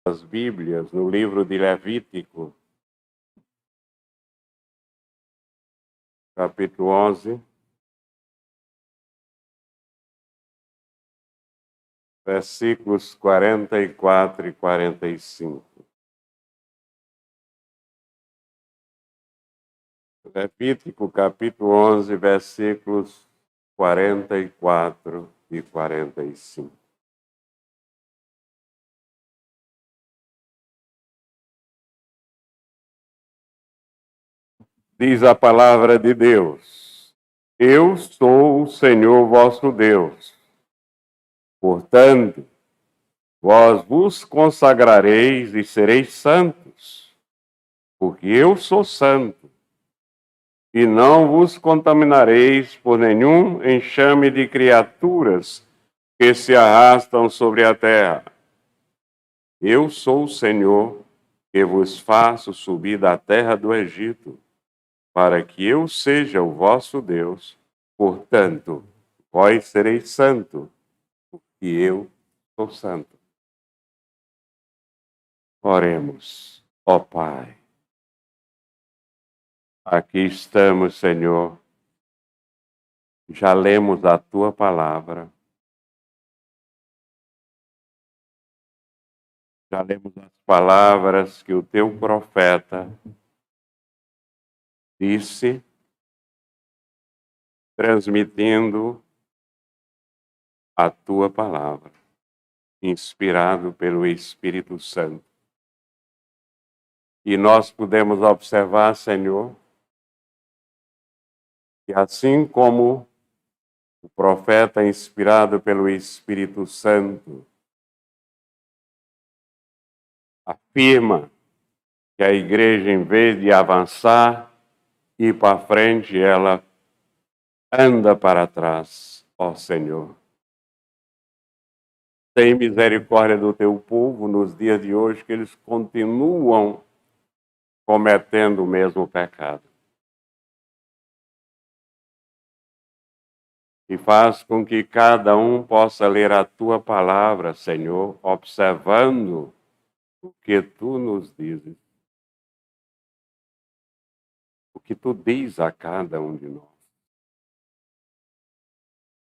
As Bíblias, no livro de Levítico, capítulo 11, versículos 44 e 45. Levítico, capítulo 11, versículos 44 e 45. Diz a palavra de Deus: Eu sou o Senhor vosso Deus. Portanto, vós vos consagrareis e sereis santos, porque eu sou santo, e não vos contaminareis por nenhum enxame de criaturas que se arrastam sobre a terra. Eu sou o Senhor, que vos faço subir da terra do Egito, para que eu seja o vosso Deus. Portanto, vós sereis santo, porque eu sou santo. Oremos, ó Pai. Aqui estamos, Senhor. Já lemos a tua palavra. Já lemos as palavras que o teu profeta disse, transmitindo a tua palavra, inspirado pelo Espírito Santo. E nós podemos observar, Senhor, que assim como o profeta inspirado pelo Espírito Santo afirma que a igreja, em vez de avançar e ir para frente, ela anda para trás, ó Senhor. Tem misericórdia do teu povo nos dias de hoje, que eles continuam cometendo o mesmo pecado. E faz com que cada um possa ler a tua palavra, Senhor, observando o que tu nos dizes. O que tu diz a cada um de nós.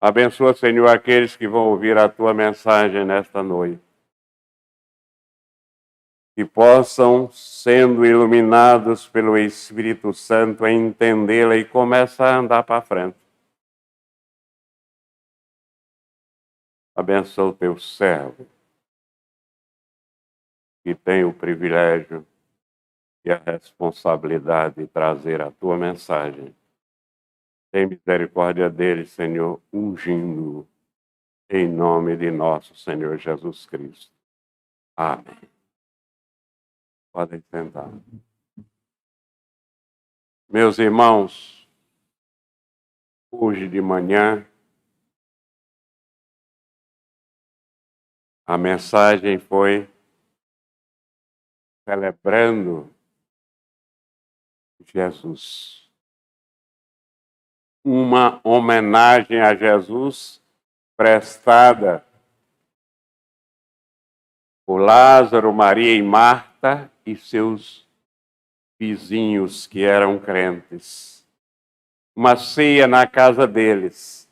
Abençoa, Senhor, aqueles que vão ouvir a tua mensagem nesta noite. Que possam, sendo iluminados pelo Espírito Santo, a entendê-la e começar a andar para frente. Abençoa o teu servo, que tem o privilégio e a responsabilidade de trazer a tua mensagem. Tem misericórdia dele, Senhor, ungindo-o em nome de nosso Senhor Jesus Cristo. Amém. Podem sentar. Meus irmãos, hoje de manhã, a mensagem foi celebrando Jesus. Uma homenagem a Jesus prestada por Lázaro, Maria e Marta e seus vizinhos que eram crentes. Uma ceia na casa deles.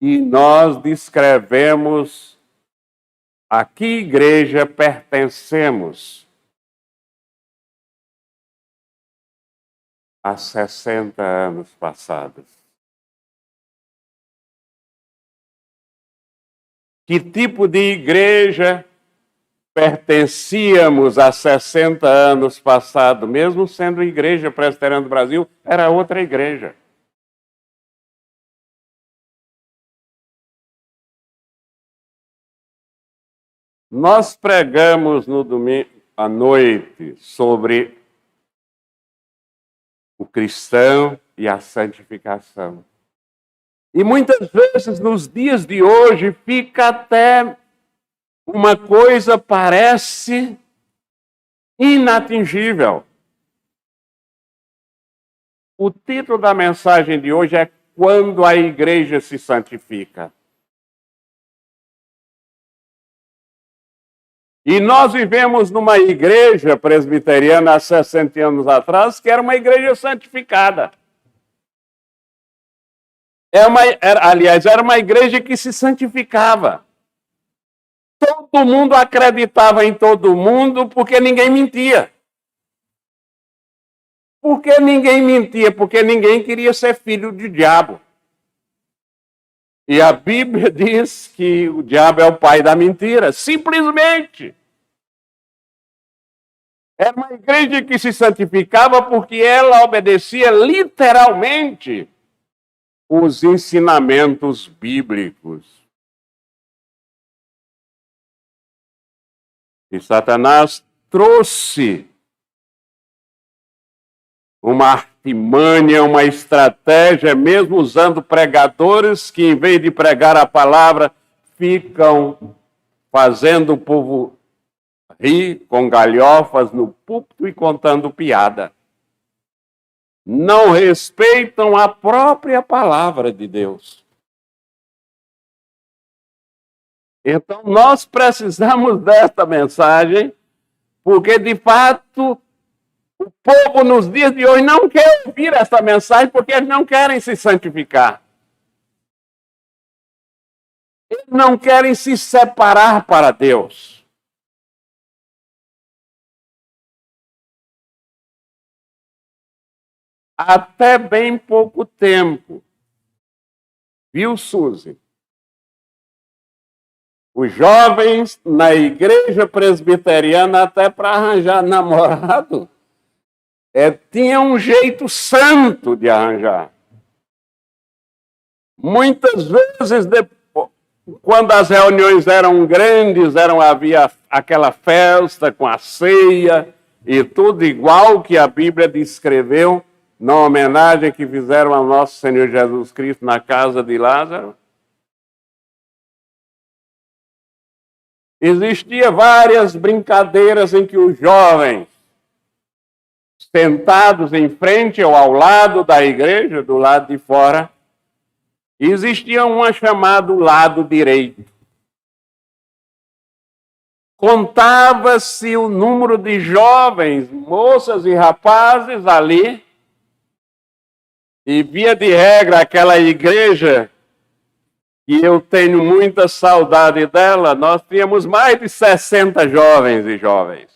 E nós descrevemos a que igreja pertencemos. Há 60 anos passados. Que tipo de igreja pertencíamos há 60 anos passados? Mesmo sendo igreja presbiteriana do Brasil, era outra igreja. Nós pregamos no domingo à noite sobre o cristão e a santificação. E muitas vezes, nos dias de hoje, fica até uma coisa, parece inatingível. O título da mensagem de hoje é Quando a Igreja se Santifica. E nós vivemos numa igreja presbiteriana há 60 anos atrás, que era uma igreja santificada. Era uma igreja que se santificava. Todo mundo acreditava em todo mundo porque ninguém mentia. Por que ninguém mentia? Porque ninguém queria ser filho de diabo. E a Bíblia diz que o diabo é o pai da mentira. Simplesmente. Era uma igreja que se santificava porque ela obedecia literalmente os ensinamentos bíblicos. E Satanás trouxe uma artimanha, uma estratégia, mesmo usando pregadores que, em vez de pregar a palavra, ficam fazendo o povo rir com galhofas no púlpito e contando piada. Não respeitam a própria palavra de Deus. Então, nós precisamos desta mensagem, porque, de fato, o povo nos dias de hoje não quer ouvir essa mensagem porque eles não querem se santificar. Eles não querem se separar para Deus. Até bem pouco tempo, viu, Suzy? Os jovens na igreja presbiteriana, até para arranjar namorado, tinham um jeito santo de arranjar. Muitas vezes, quando as reuniões eram grandes, havia aquela festa com a ceia e tudo igual que a Bíblia descreveu na homenagem que fizeram ao nosso Senhor Jesus Cristo na casa de Lázaro. Existia várias brincadeiras em que os jovens, sentados em frente ou ao lado da igreja, do lado de fora, existia uma chamada lado direito. Contava-se o número de jovens, moças e rapazes ali, e via de regra aquela igreja, e eu tenho muita saudade dela, nós tínhamos mais de 60 jovens e jovens.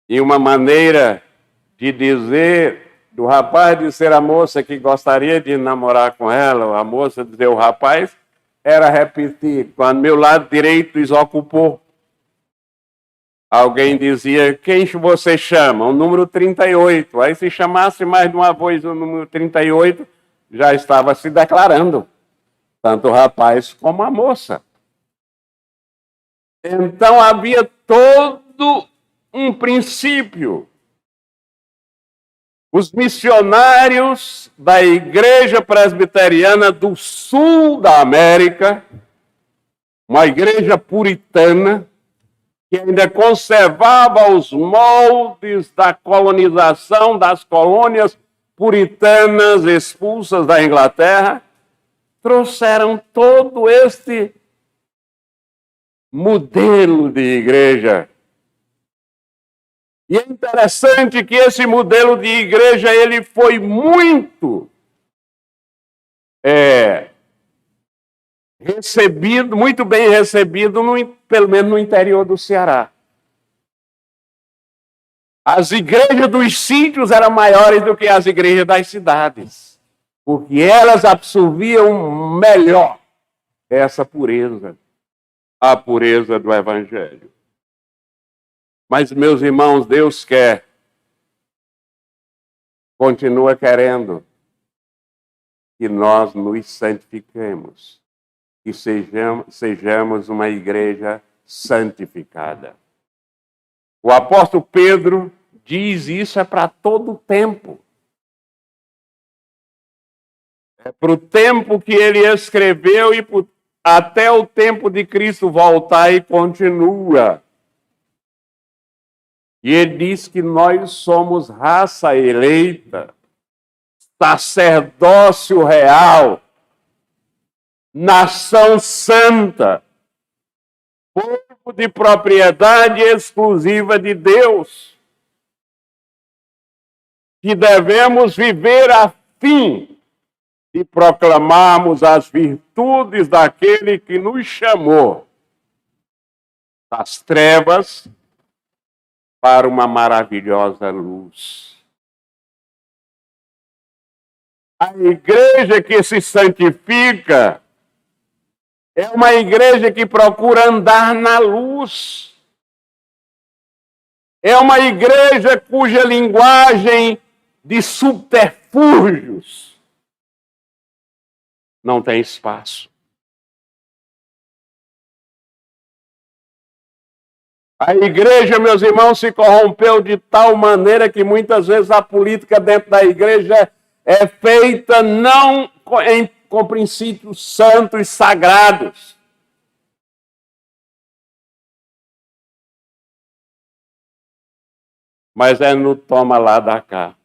E uma maneira de dizer, do rapaz dizer à moça que gostaria de namorar com ela, a moça dizer ao rapaz, era repetir, quando meu lado direito desocupou. Alguém dizia, quem você chama? O número 38. Aí se chamasse mais de uma vez o número 38, já estava se declarando, tanto o rapaz como a moça. Então havia todo um princípio. Os missionários da Igreja Presbiteriana do Sul da América, uma igreja puritana, que ainda conservava os moldes da colonização das colônias puritanas expulsas da Inglaterra, trouxeram todo este modelo de igreja. E é interessante que esse modelo de igreja ele foi muito recebido, muito bem recebido, pelo menos no interior do Ceará. As igrejas dos sítios eram maiores do que as igrejas das cidades, porque elas absorviam melhor essa pureza, a pureza do Evangelho. Mas, meus irmãos, Deus continua querendo que nós nos santifiquemos, que sejamos uma igreja santificada. O apóstolo Pedro diz isso para todo o tempo. É para o tempo que ele escreveu e até o tempo de Cristo voltar e continua. E ele diz que nós somos raça eleita, sacerdócio real, nação santa, povo de propriedade exclusiva de Deus, que devemos viver a fim de proclamarmos as virtudes daquele que nos chamou das trevas para uma maravilhosa luz. A igreja que se santifica é uma igreja que procura andar na luz. É uma igreja cuja linguagem de subterfúgios não tem espaço. A igreja, meus irmãos, se corrompeu de tal maneira que muitas vezes a política dentro da igreja é feita não com princípios santos e sagrados. Mas é no toma lá da cá,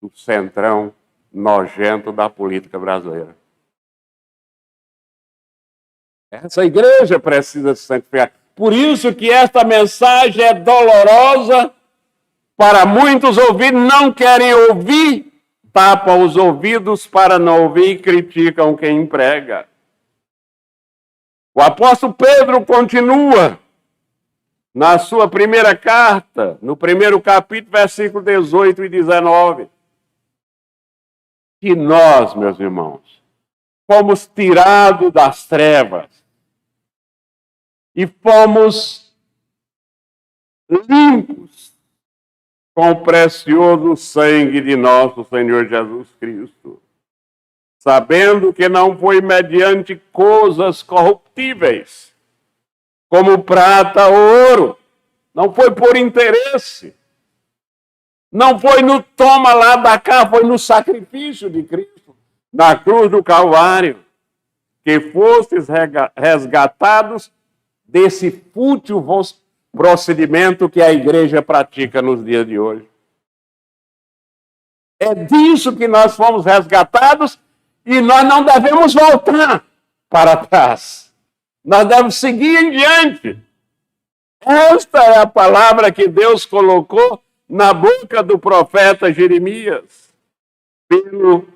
do centrão nojento da política brasileira. Essa igreja precisa se santificar. Por isso que esta mensagem é dolorosa para muitos ouvir, não querem ouvir, tapam os ouvidos para não ouvir e criticam quem prega. O apóstolo Pedro continua na sua primeira carta, no primeiro capítulo, versículo 18 e 19, que nós, meus irmãos, fomos tirados das trevas e fomos limpos com o precioso sangue de nosso Senhor Jesus Cristo, sabendo que não foi mediante coisas corruptíveis, como prata ou ouro, não foi por interesse, não foi no toma lá da cá, foi no sacrifício de Cristo, na cruz do Calvário, que fostes resgatados desse fútil procedimento que a igreja pratica nos dias de hoje. É disso que nós fomos resgatados e nós não devemos voltar para trás. Nós devemos seguir em diante. Esta é a palavra que Deus colocou na boca do profeta Jeremias, pelo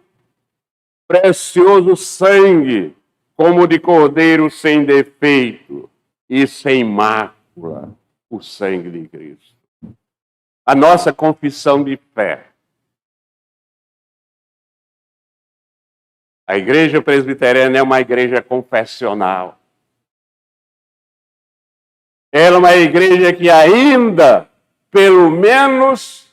precioso sangue, como de cordeiro sem defeito e sem mácula, o sangue de Cristo. A nossa confissão de fé. A igreja presbiteriana é uma igreja confessional. Ela é uma igreja que ainda, pelo menos,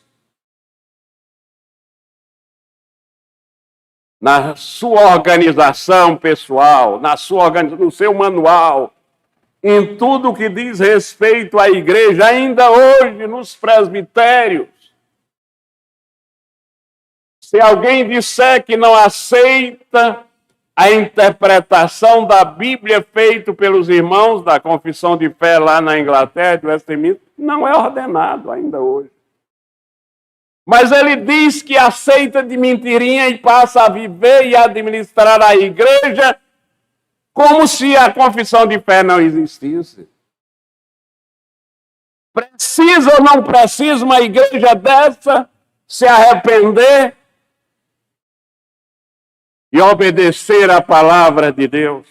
na sua organização pessoal, no seu manual, em tudo que diz respeito à igreja, ainda hoje nos presbitérios, se alguém disser que não aceita a interpretação da Bíblia feita pelos irmãos da Confissão de Fé lá na Inglaterra, do Westminster, não é ordenado ainda hoje. Mas ele diz que aceita de mentirinha e passa a viver e administrar a igreja como se a confissão de fé não existisse. Precisa ou não precisa uma igreja dessa se arrepender e obedecer à palavra de Deus?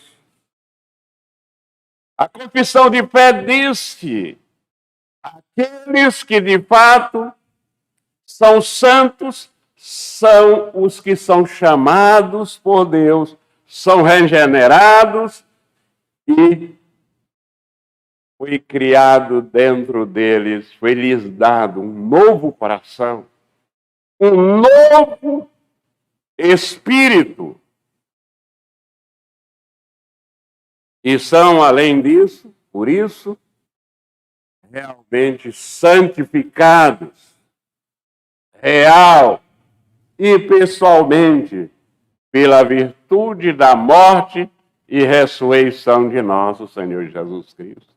A confissão de fé diz que aqueles que de fato são santos são os que são chamados por Deus, são regenerados e foi criado dentro deles, foi-lhes dado um novo coração, um novo espírito. E são, além disso, por isso, realmente santificados, real e pessoalmente, pela virtude da morte e ressurreição de nosso Senhor Jesus Cristo.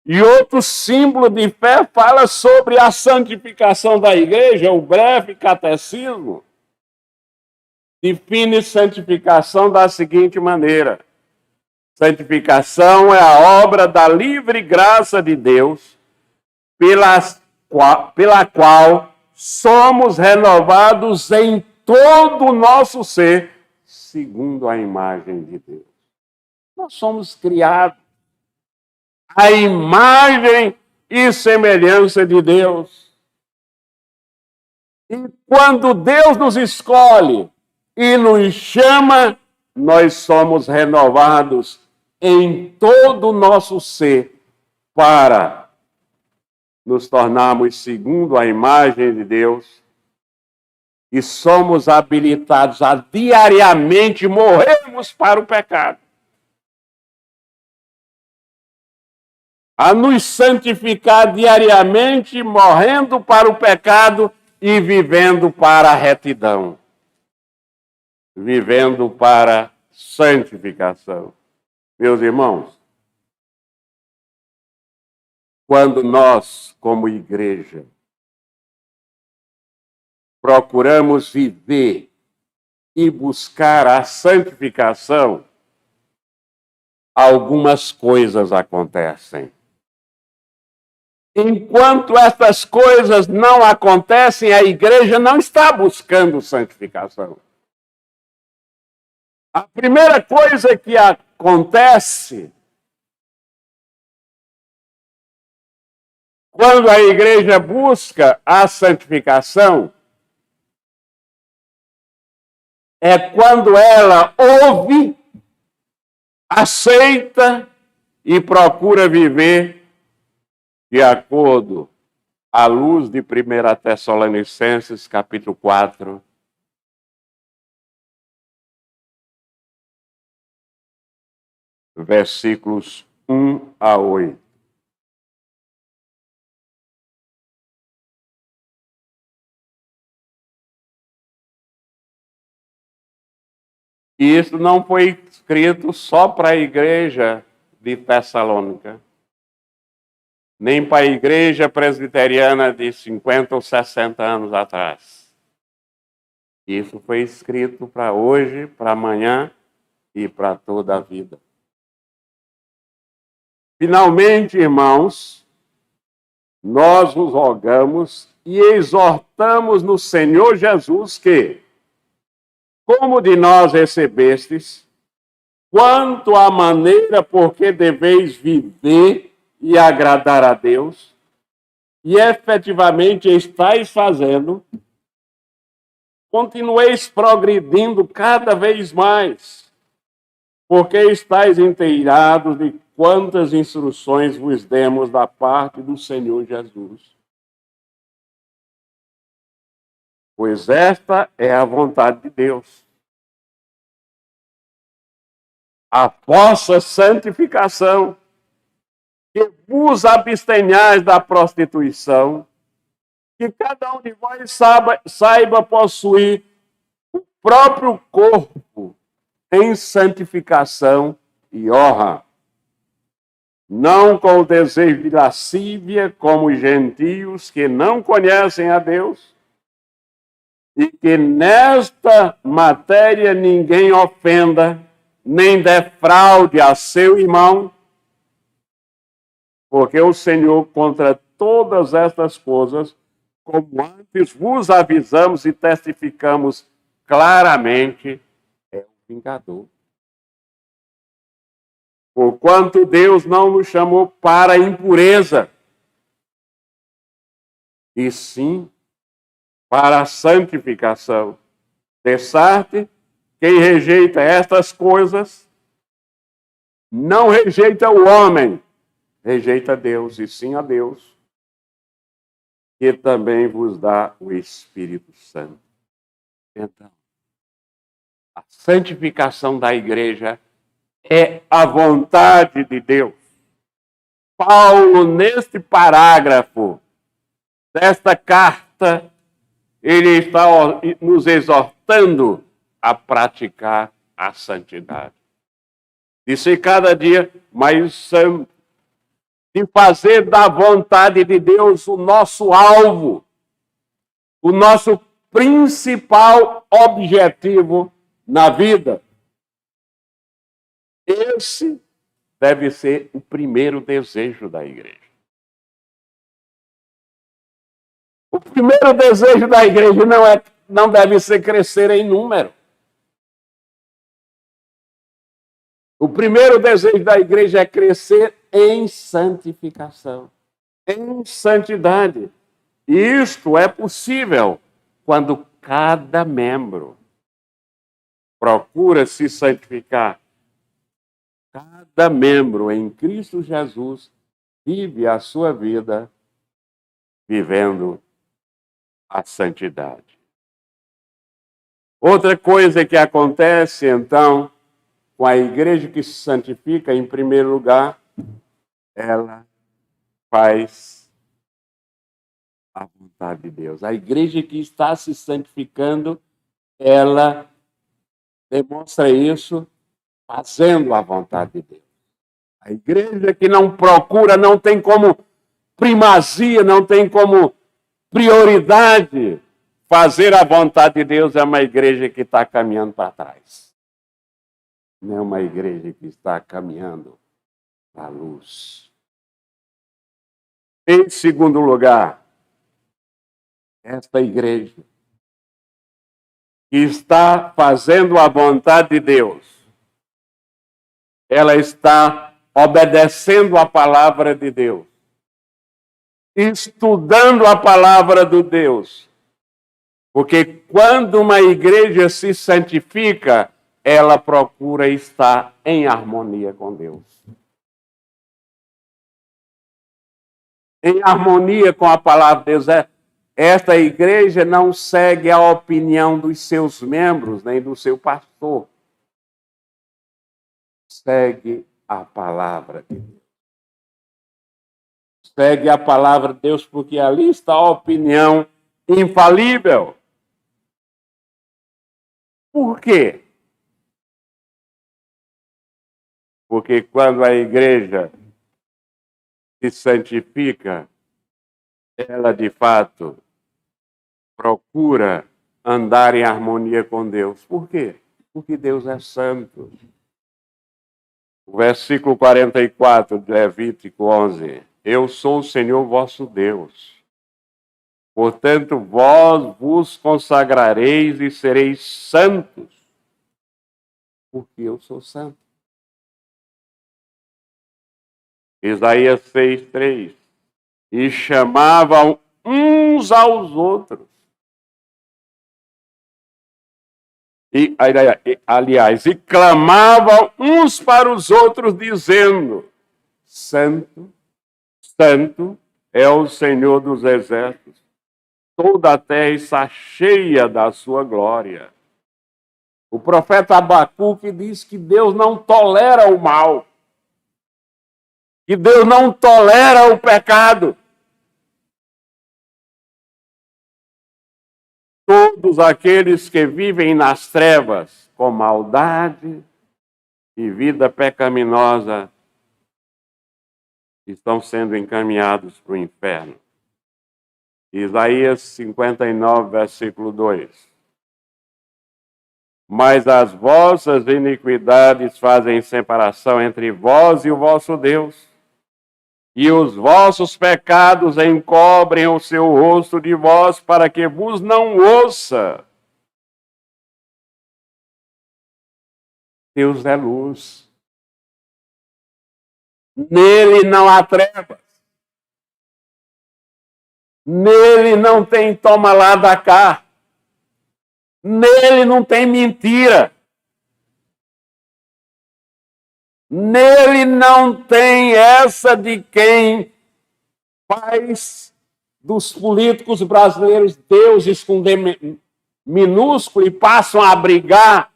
E outro símbolo de fé fala sobre a santificação da igreja, o breve catecismo, define santificação da seguinte maneira: santificação é a obra da livre graça de Deus, pela qual somos renovados em todo o nosso ser, segundo a imagem de Deus. Nós somos criados à imagem e semelhança de Deus. E quando Deus nos escolhe e nos chama, nós somos renovados em todo o nosso ser para nos tornarmos segundo a imagem de Deus e somos habilitados a diariamente morrermos para o pecado, a nos santificar diariamente, morrendo para o pecado e vivendo para a retidão, vivendo para santificação. Meus irmãos, quando nós, como igreja, procuramos viver e buscar a santificação, algumas coisas acontecem. Enquanto essas coisas não acontecem, a igreja não está buscando santificação. A primeira coisa que acontece quando a igreja busca a santificação é quando ela ouve, aceita e procura viver de acordo à luz de 1 Tessalonicenses, capítulo 4, versículos 1 a 8. E isso não foi escrito só para a igreja de Tessalônica, nem para a igreja presbiteriana de 50 ou 60 anos atrás. Isso foi escrito para hoje, para amanhã e para toda a vida. Finalmente, irmãos, nós vos rogamos e exortamos no Senhor Jesus que, como de nós recebestes, quanto à maneira por que deveis viver e agradar a Deus, e efetivamente estáis fazendo, continueis progredindo cada vez mais, porque estáis inteirados de quantas instruções vos demos da parte do Senhor Jesus. Pois esta é a vontade de Deus, a vossa santificação, que vos abstenhais da prostituição, que cada um de vós saiba possuir o próprio corpo em santificação e honra, não com o desejo de lascívia, como os gentios que não conhecem a Deus, e que nesta matéria ninguém ofenda, nem defraude a seu irmão, porque o Senhor, contra todas estas coisas, como antes vos avisamos e testificamos claramente, é o vingador. Porquanto Deus não nos chamou para a impureza, e sim para a santificação. Dessarte, quem rejeita estas coisas, não rejeita o homem, rejeita Deus, e sim a Deus, que também vos dá o Espírito Santo. Então, a santificação da igreja é a vontade de Deus. Paulo, neste parágrafo desta carta, ele está nos exortando a praticar a santidade. De ser cada dia mais santo, de fazer da vontade de Deus o nosso alvo, o nosso principal objetivo na vida. Esse deve ser o primeiro desejo da igreja. O primeiro desejo da igreja não deve ser crescer em número. O primeiro desejo da igreja é crescer em santificação, em santidade. E isto é possível quando cada membro procura se santificar. Cada membro em Cristo Jesus vive a sua vida vivendo a santidade. Outra coisa que acontece, então, com a igreja que se santifica, em primeiro lugar, ela faz a vontade de Deus. A igreja que está se santificando, ela demonstra isso fazendo a vontade de Deus. A igreja que não procura, não tem como primazia, não tem como prioridade fazer a vontade de Deus, é uma igreja que está caminhando para trás. Não é uma igreja que está caminhando para a luz. Em segundo lugar, esta igreja que está fazendo a vontade de Deus, ela está obedecendo a palavra de Deus, estudando a palavra de Deus. Porque quando uma igreja se santifica, ela procura estar em harmonia com Deus. Em harmonia com a palavra de Deus. Esta igreja não segue a opinião dos seus membros, nem do seu pastor. Segue a palavra de Deus. Segue a palavra de Deus, porque ali está a opinião infalível. Por quê? Porque quando a igreja se santifica, ela de fato procura andar em harmonia com Deus. Por quê? Porque Deus é santo. O versículo 44 de Levítico 11. Eu sou o Senhor vosso Deus. Portanto, vós vos consagrareis e sereis santos, porque eu sou santo. Isaías 6:3. E chamavam uns aos outros. E clamavam uns para os outros, dizendo: Santo, Santo é o Senhor dos exércitos. Toda a terra está cheia da sua glória. O profeta Abacuque diz que Deus não tolera o mal, que Deus não tolera o pecado. Todos aqueles que vivem nas trevas com maldade e vida pecaminosa estão sendo encaminhados para o inferno. Isaías 59, versículo 2. Mas as vossas iniquidades fazem separação entre vós e o vosso Deus, e os vossos pecados encobrem o seu rosto de vós, para que vos não ouça. Deus é luz. Nele não há trevas. Nele não tem toma lá da cá. Nele não tem mentira. Nele não tem essa de quem faz dos políticos brasileiros deuses com D minúsculo e passam a brigar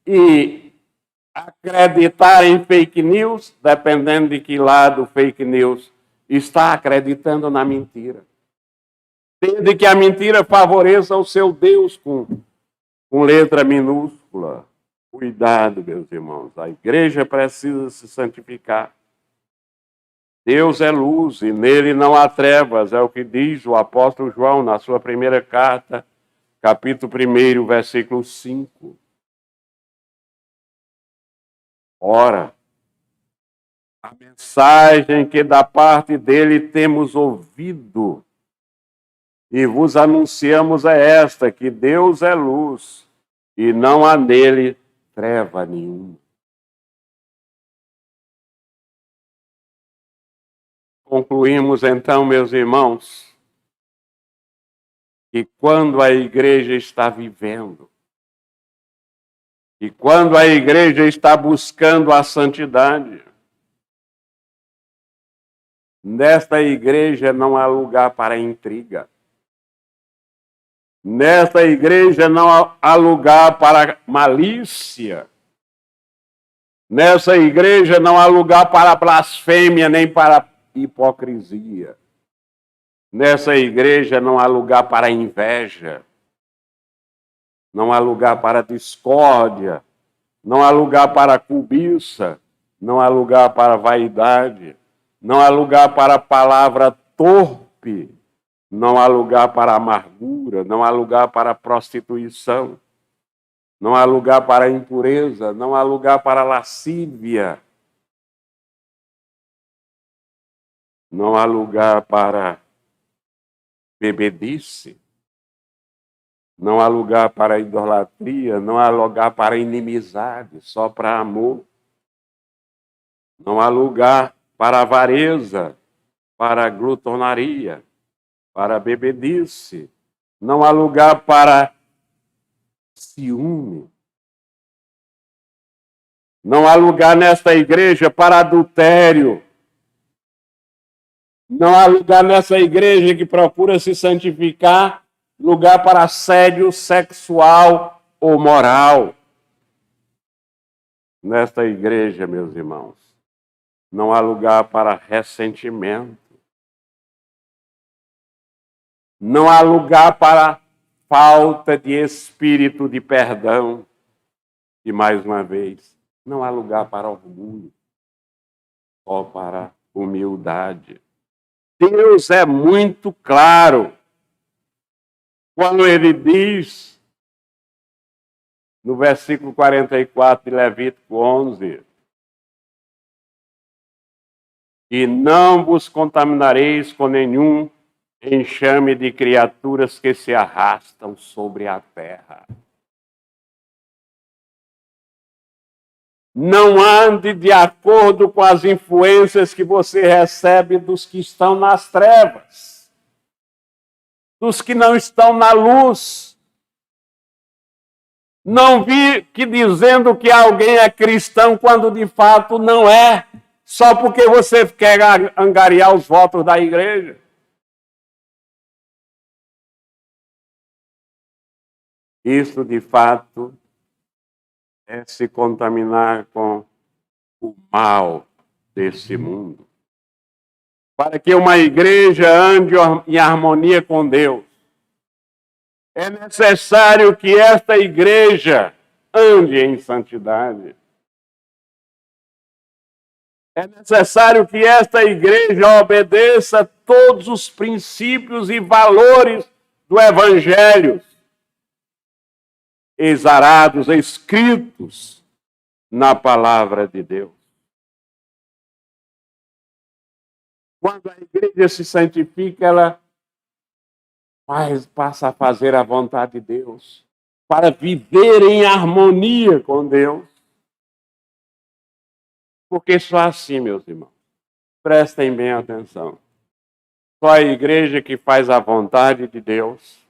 e acreditar em fake news, dependendo de que lado fake news está acreditando na mentira. Desde que a mentira favoreça o seu Deus com letra minúscula. Cuidado, meus irmãos. A igreja precisa se santificar. Deus é luz e nele não há trevas. É o que diz o apóstolo João na sua primeira carta, capítulo 1, versículo 5. Ora, a mensagem que da parte dele temos ouvido e vos anunciamos é esta, que Deus é luz e não há nele treva nenhuma. Concluímos então, meus irmãos, que quando a igreja está vivendo, e quando a igreja está buscando a santidade, nesta igreja não há lugar para intriga. Nesta igreja não há lugar para malícia. Nessa igreja não há lugar para blasfêmia nem para hipocrisia. Nessa igreja não há lugar para inveja. Não há lugar para discórdia. Não há lugar para cobiça. Não há lugar para vaidade. Não há lugar para palavra torpe. Não há lugar para amargura. Não há lugar para prostituição. Não há lugar para impureza, não há lugar para lascívia. Não há lugar para bebedice. Não há lugar para idolatria, não há lugar para inimizade, só para amor. Não há lugar para avareza, para glutonaria, para bebedice. Não há lugar para ciúme. Não há lugar nesta igreja para adultério. Não há lugar nessa igreja que procura se santificar, lugar para assédio sexual ou moral. Nesta igreja, meus irmãos, não há lugar para ressentimento. Não há lugar para falta de espírito de perdão. E mais uma vez, não há lugar para orgulho, só para humildade. Deus é muito claro quando ele diz, no versículo 44 de Levítico 11, e não vos contaminareis com nenhum enxame de criaturas que se arrastam sobre a terra. Não ande de acordo com as influências que você recebe dos que estão nas trevas, dos que não estão na luz. Não vi que dizendo que alguém é cristão quando de fato não é, só porque você quer angariar os votos da igreja. Isso, de fato, é se contaminar com o mal desse mundo. Para que uma igreja ande em harmonia com Deus, é necessário que esta igreja ande em santidade. É necessário que esta igreja obedeça todos os princípios e valores do Evangelho, exarados, escritos na palavra de Deus. Quando a igreja se santifica, ela passa a fazer a vontade de Deus, para viver em harmonia com Deus. Porque só assim, meus irmãos, prestem bem atenção, só a igreja que faz a vontade de Deus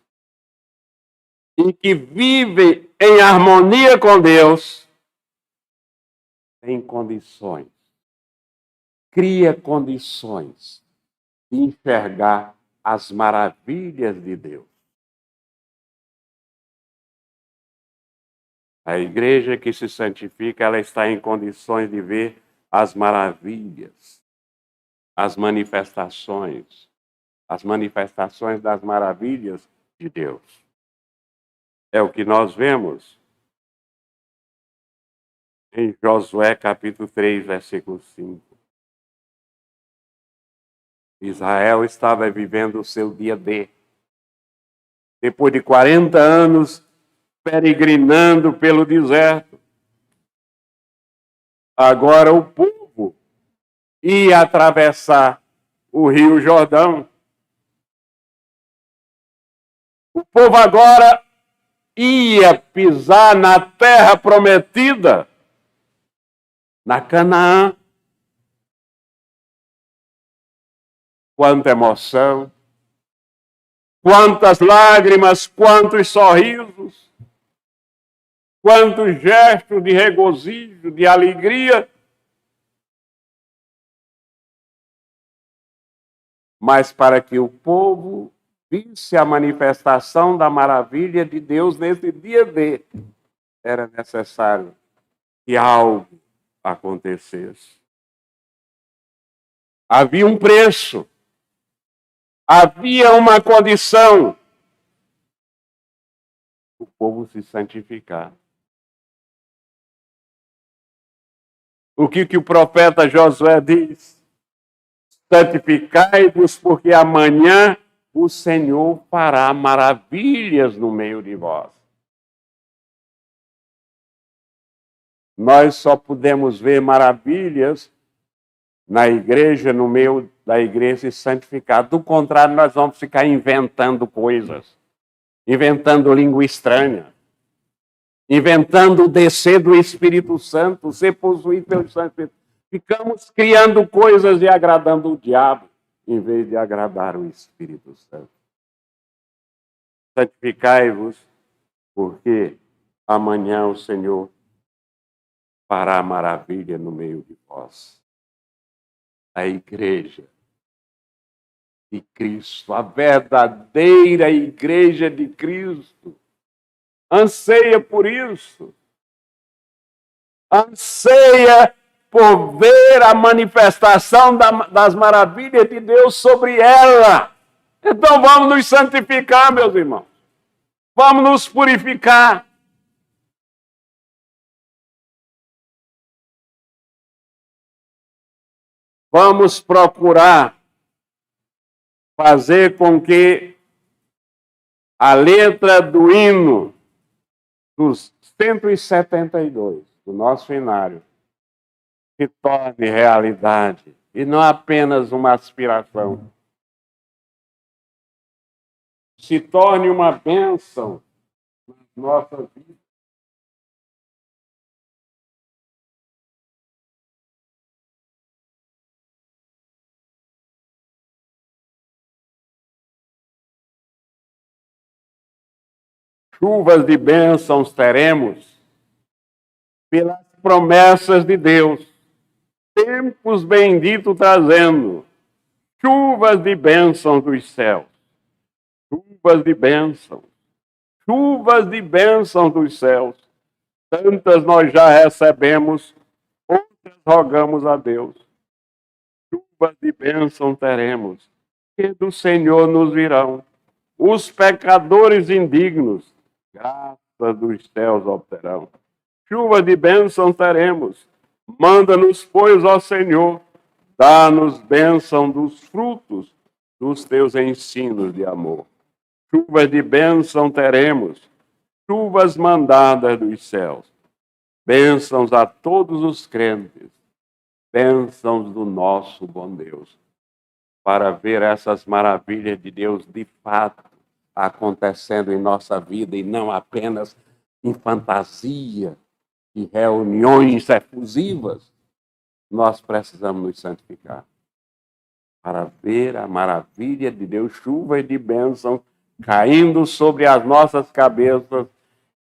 e que vive em harmonia com Deus, tem condições, cria condições de enxergar as maravilhas de Deus. A igreja que se santifica, ela está em condições de ver as maravilhas, as manifestações das maravilhas de Deus. É o que nós vemos em Josué capítulo 3, versículo 5. Israel estava vivendo o seu dia D. Depois de 40 anos peregrinando pelo deserto. Agora o povo ia atravessar o Rio Jordão. O povo agora ia pisar na terra prometida, na Canaã. Quanta emoção, quantas lágrimas, quantos sorrisos, quantos gestos de regozijo, de alegria. Mas para que o povo visse a manifestação da maravilha de Deus nesse dia D, era necessário que algo acontecesse. Havia um preço, havia uma condição: o povo se santificar. O que o profeta Josué diz? Santificai-vos, porque amanhã o Senhor fará maravilhas no meio de vós. Nós só podemos ver maravilhas na igreja, no meio da igreja, e santificar. Do contrário, nós vamos ficar inventando coisas, inventando língua estranha, inventando o descer do Espírito Santo, ser possuído pelo Santo. Ficamos criando coisas e agradando o diabo, em vez de agradar o Espírito Santo. Santificai-vos, porque amanhã o Senhor fará maravilha no meio de vós. A igreja de Cristo, a verdadeira igreja de Cristo, anseia por isso. Anseia por ver a manifestação das maravilhas de Deus sobre ela. Então vamos nos santificar, meus irmãos. Vamos nos purificar. Vamos procurar fazer com que a letra do hino dos 172 do nosso inário se torne realidade e não apenas uma aspiração. Se torne uma bênção na nossa vida. Chuvas de bênçãos teremos pelas promessas de Deus. Tempos benditos trazendo chuvas de bênçãos dos céus. Chuvas de bênçãos. Chuvas de bênçãos dos céus. Tantas nós já recebemos, outras rogamos a Deus. Chuvas de bênção teremos, que do Senhor nos virão. Os pecadores indignos, graças dos céus obterão. Chuva de bênção teremos. Manda-nos, pois, ó Senhor, dá-nos bênção dos frutos dos teus ensinos de amor. Chuvas de bênção teremos, chuvas mandadas dos céus. Bênçãos a todos os crentes, bênçãos do nosso bom Deus, para ver essas maravilhas de Deus de fato acontecendo em nossa vida e não apenas em fantasia e reuniões efusivas. Nós precisamos nos santificar para ver a maravilha de Deus, chuva de bênção caindo sobre as nossas cabeças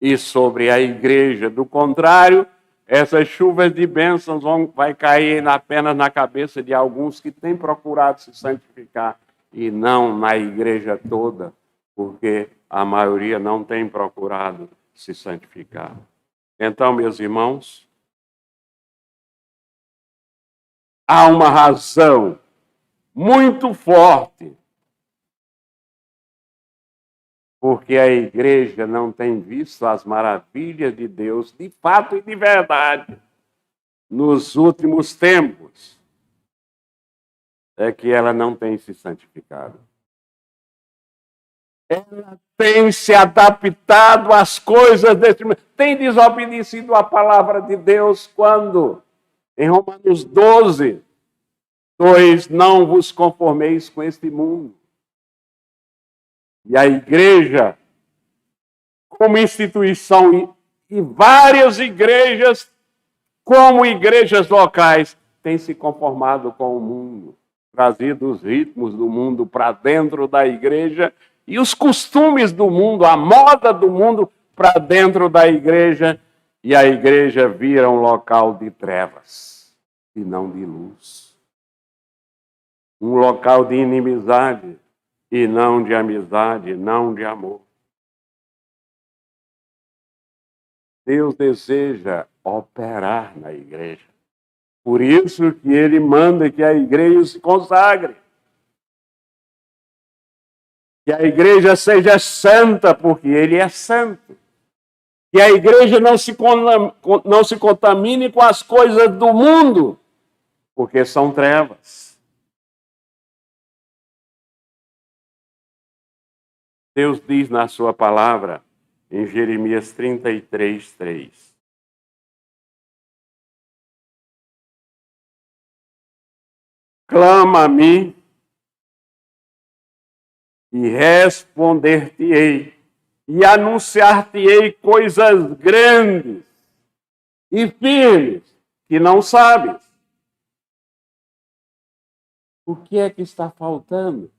e sobre a igreja. Do contrário, essas chuvas de bênçãos vai cair apenas na cabeça de alguns que têm procurado se santificar e não na igreja toda, porque a maioria não tem procurado se santificar. Então, meus irmãos, há uma razão muito forte porque a igreja não tem visto as maravilhas de Deus de fato e de verdade nos últimos tempos. É que ela não tem se santificado. Ela tem se adaptado às coisas deste mundo, tem desobedecido a palavra de Deus quando Em Romanos 12, 2, não vos conformeis com este mundo. E a igreja, como instituição, e várias igrejas, como igrejas locais, têm se conformado com o mundo, trazido os ritmos do mundo para dentro da igreja e os costumes do mundo, a moda do mundo para dentro da igreja, e a igreja vira um local de trevas e não de luz. Um local de inimizade e não de amizade, não de amor. Deus deseja operar na igreja. Por isso que ele manda que a igreja se consagre. Que a igreja seja santa, porque ele é santo. Que a igreja não se contamine com as coisas do mundo, porque são trevas. Deus diz na sua palavra, em Jeremias 33, 3. Clama a mim e responder-te-ei, e anunciar-te-ei coisas grandes e firmes que não sabes. O que é que está faltando?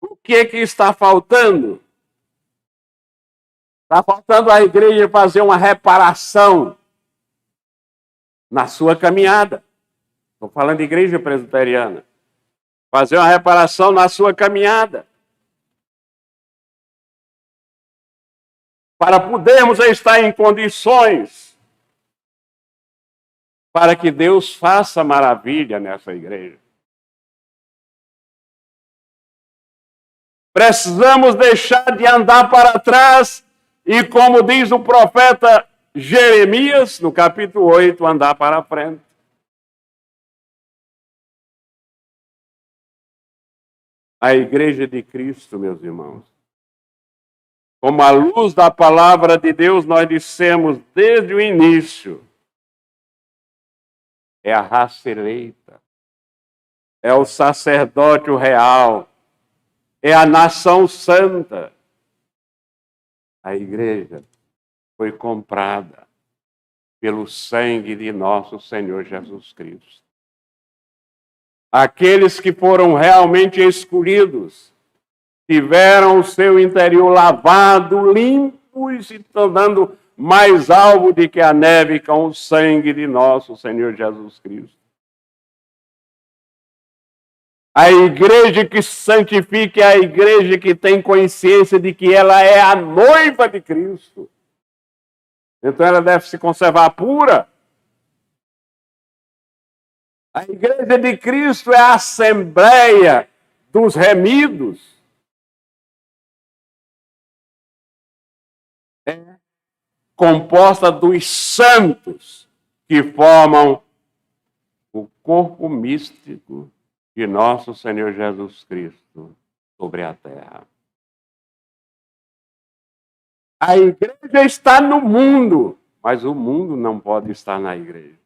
O que é que está faltando? Está faltando a igreja fazer uma reparação na sua caminhada. Estou falando de igreja presbiteriana. Fazer uma reparação na sua caminhada. Para podermos estar em condições para que Deus faça maravilha nessa igreja. Precisamos deixar de andar para trás e, como diz o profeta Jeremias, no capítulo 8, andar para a frente. A igreja de Cristo, meus irmãos, como a luz da palavra de Deus, nós dissemos desde o início, é a raça eleita, é o sacerdócio real, é a nação santa. A igreja foi comprada pelo sangue de nosso Senhor Jesus Cristo. Aqueles que foram realmente escolhidos tiveram o seu interior lavado, limpo e se tornando mais alvo do que a neve com o sangue de nosso Senhor Jesus Cristo. A igreja que se santifica é a igreja que tem consciência de que ela é a noiva de Cristo. Então ela deve se conservar pura. A igreja de Cristo é a assembleia dos remidos. É composta dos santos que formam o corpo místico de nosso Senhor Jesus Cristo sobre a terra. A igreja está no mundo, mas o mundo não pode estar na igreja.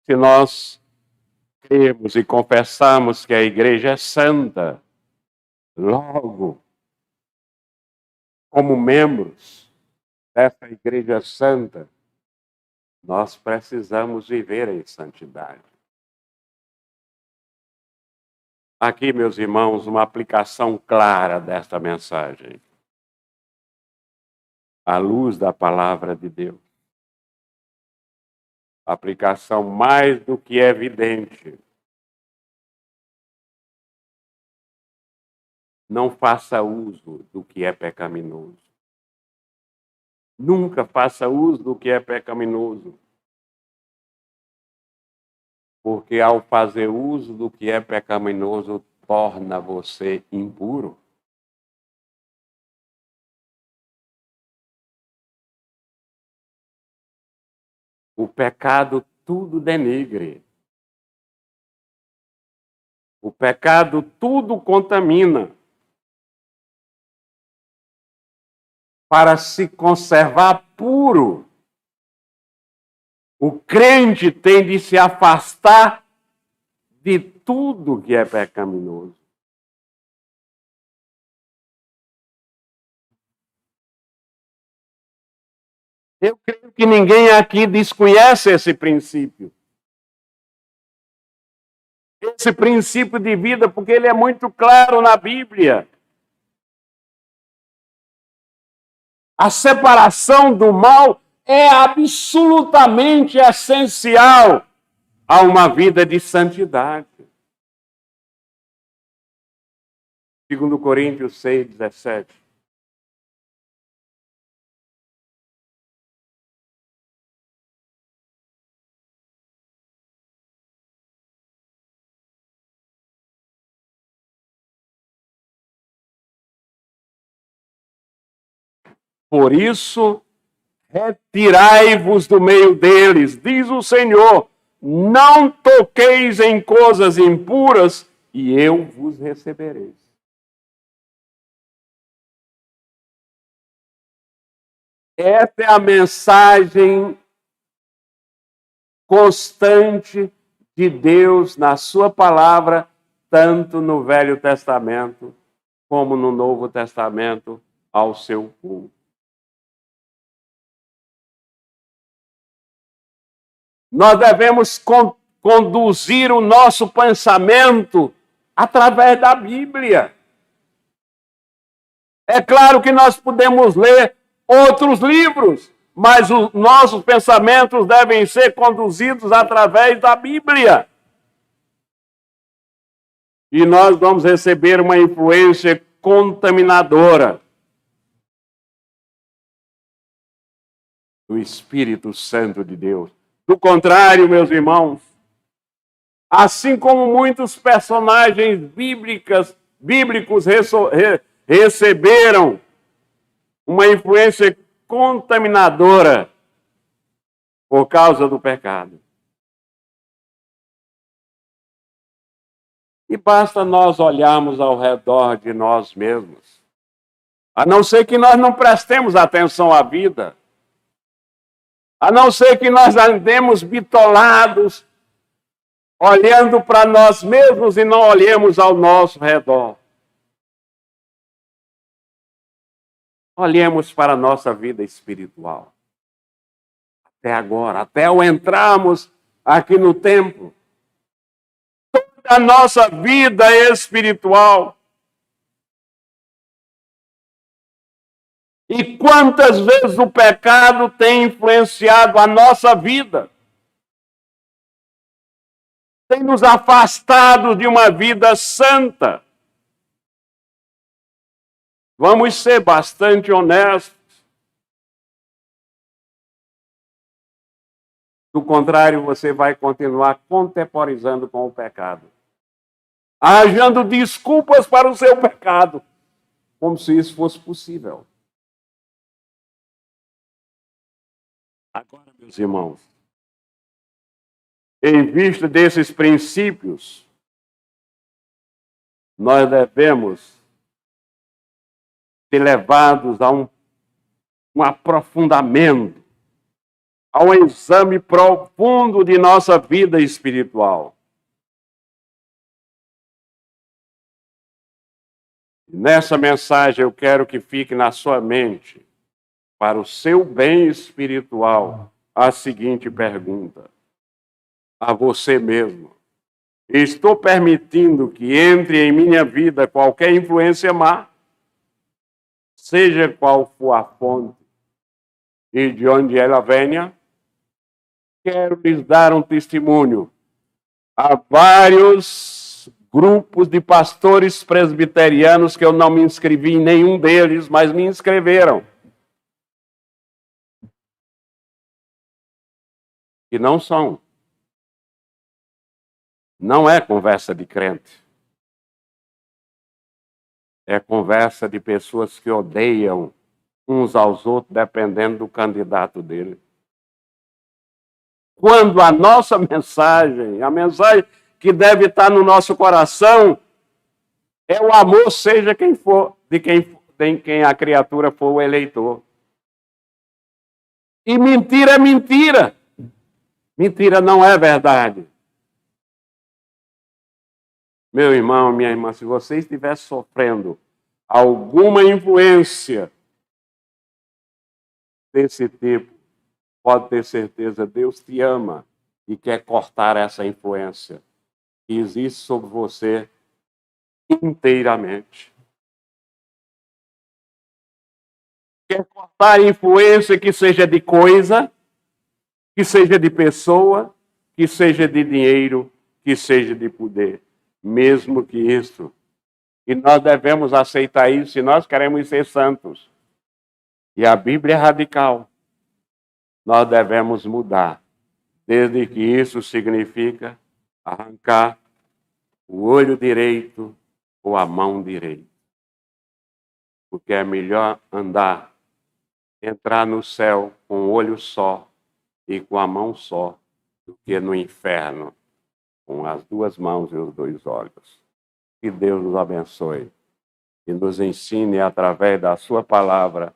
Se nós cremos e confessamos que a igreja é santa, logo, como membros dessa igreja santa, nós precisamos viver em santidade. Aqui, meus irmãos, uma aplicação clara desta mensagem. À luz da palavra de Deus. Aplicação mais do que evidente. Não faça uso do que é pecaminoso. Nunca faça uso do que é pecaminoso. Porque ao fazer uso do que é pecaminoso, torna você impuro. O pecado tudo denigre. O pecado tudo contamina. Para se conservar puro, o crente tem de se afastar de tudo que é pecaminoso. Eu creio que ninguém aqui desconhece esse princípio. Esse princípio de vida, porque ele é muito claro na Bíblia. A separação do mal é absolutamente essencial a uma vida de santidade. 2 Coríntios 6:17. Por isso, retirai-vos do meio deles, diz o Senhor, não toqueis em coisas impuras, e eu vos receberei. Essa é a mensagem constante de Deus na sua palavra, tanto no Velho Testamento como no Novo Testamento, ao seu povo. Nós devemos conduzir o nosso pensamento através da Bíblia. É claro que nós podemos ler outros livros, mas os nossos pensamentos devem ser conduzidos através da Bíblia. E nós vamos receber uma influência contaminadora do Espírito Santo de Deus. Do contrário, meus irmãos, assim como muitos personagens bíblicos receberam uma influência contaminadora por causa do pecado. E basta nós olharmos ao redor de nós mesmos, a não ser que nós não prestemos atenção à vida, a não ser que nós andemos bitolados, olhando para nós mesmos e não olhemos ao nosso redor. Olhemos para a nossa vida espiritual. Até agora, até ao entrarmos aqui no templo, toda a nossa vida espiritual. E quantas vezes o pecado tem influenciado a nossa vida? Tem nos afastado de uma vida santa. Vamos ser bastante honestos. Do contrário, você vai continuar contemporizando com o pecado, arranjando desculpas para o seu pecado, como se isso fosse possível. Agora, meus irmãos, em vista desses princípios, nós devemos ser levados a um aprofundamento, a um exame profundo de nossa vida espiritual. Nessa mensagem eu quero que fique na sua mente, para o seu bem espiritual, a seguinte pergunta: a você mesmo: estou permitindo que entre em minha vida qualquer influência má, seja qual for a fonte e de onde ela venha? Quero lhes dar um testemunho. Há vários grupos de pastores presbiterianos que eu não me inscrevi em nenhum deles, mas me inscreveram. E não são. Não é conversa de crente. É conversa de pessoas que odeiam uns aos outros, dependendo do candidato dele. Quando a nossa mensagem, a mensagem que deve estar no nosso coração é o amor, seja quem for, de quem a criatura for o eleitor. E mentira é mentira. Mentira não é verdade. Meu irmão, minha irmã, se você estiver sofrendo alguma influência desse tipo, pode ter certeza, Deus te ama e quer cortar essa influência que existe sobre você inteiramente. Quer cortar a influência que seja de coisa, que seja de pessoa, que seja de dinheiro, que seja de poder. Mesmo que isso. E nós devemos aceitar isso se nós queremos ser santos. E a Bíblia é radical. Nós devemos mudar. Desde que isso significa arrancar o olho direito ou a mão direita. Porque é melhor entrar no céu com um olho só e com a mão só, do que no inferno com as duas mãos e os dois olhos. Que Deus nos abençoe e nos ensine, através da sua palavra,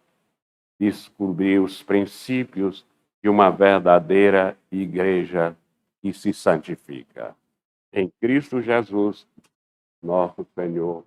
descobrir os princípios de uma verdadeira igreja que se santifica. Em Cristo Jesus, nosso Senhor.